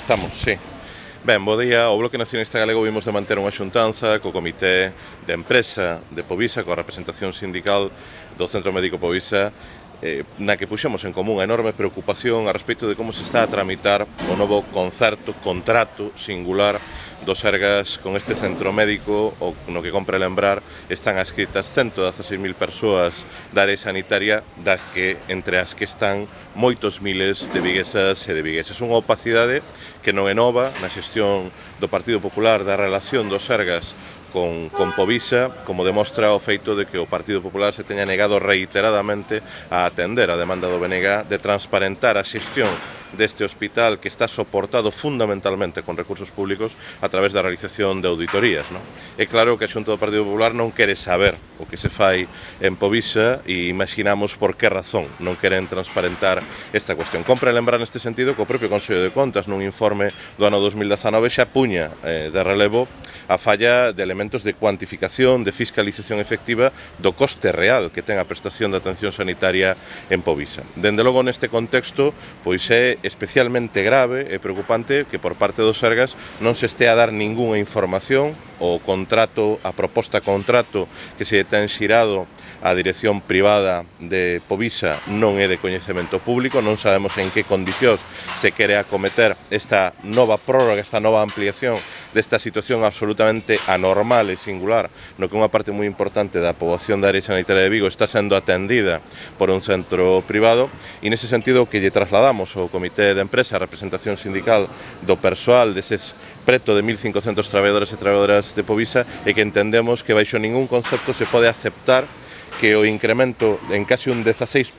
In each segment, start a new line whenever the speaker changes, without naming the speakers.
Estamos, sí. Ben, bo día. O Bloque Nacionalista Galego vimos de manter unha xuntanza co Comité de Empresa de Povisa, coa representación sindical do Centro Médico Povisa, na que puxemos en común a enorme preocupación a respecto de como se está a tramitar o novo contrato singular do Sergas con este centro médico, o no que compre lembrar están adscritas 116.000 persoas da área sanitaria, das que entre as que están moitos miles de viguesas e de vigueses. Unha opacidade que non é nova na xestión do Partido Popular da relación do Sergas con Povisa, como demostra o feito de que o Partido Popular se teña negado reiteradamente a atender a demanda do BNG de transparentar a xestión deste hospital que está soportado fundamentalmente con recursos públicos a través da realización de auditorías, non? É claro que a Xunta do Partido Popular non quere saber o que se fai en Povisa e imaginamos por que razón non queren transparentar esta cuestión. Compre lembrar neste sentido que o propio Consello de Contas nun informe do ano 2019 xa puña de relevo a falla de elementos de cuantificación, de fiscalización efectiva do coste real que ten a prestación de atención sanitaria en Povisa. Dende logo neste contexto, pois é especialmente grave e preocupante que por parte dos Sergas non se estea a dar ningunha información. O contrato, a proposta contrato que se ten xirado á dirección privada de Povisa non é de coñecemento público, non sabemos en que condicións se quere acometer esta nova prórroga, esta nova ampliación desta situación absolutamente anormal e singular, no que unha parte moi importante da poboación da área sanitaria de Vigo está sendo atendida por un centro privado, e nese sentido o que lle trasladamos ao Comité de Empresa, a representación sindical do persoal deses preto de 1.500 traballadores e traballadoras de Povisa, e que entendemos que baixo ningún concepto se pode aceptar que o incremento en casi un 16%,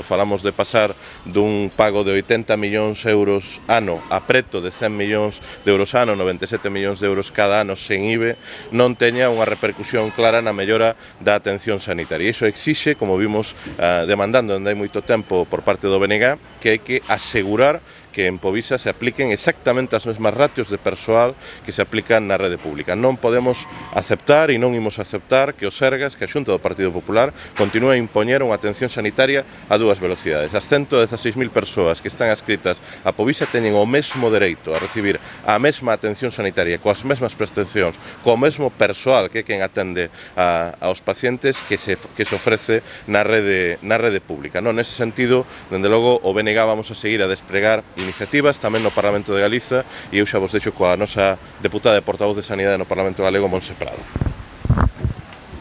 falamos de pasar dun pago de 80 millóns euros ano a preto de 100 millóns de euros ano, 97 millóns de euros cada ano sen IVE, non teña unha repercusión clara na mellora da atención sanitaria. E iso exixe, como vimos demandando dende hai moito tempo por parte do BNG, que hai que asegurar que en Povisa se apliquen exactamente as mesmas ratios de persoal que se aplican na rede pública. Non podemos aceptar e non imos aceptar que o Sergas, que a Xunta do Partido Popular, continúe a impoñer unha atención sanitaria a dúas velocidades. As 116.000 persoas que están adscritas a Povisa teñen o mesmo dereito a recibir a mesma atención sanitaria, coas mesmas prestacións, co mesmo persoal que é quen atende aos pacientes que se ofrece na rede pública. Non, nese sentido, dende logo, o BNG vamos a seguir a despregar iniciativas tamén no Parlamento de Galiza, e eu xa vos deixo coa nosa deputada e portavoz de Sanidade no Parlamento Galego, Montse Prado.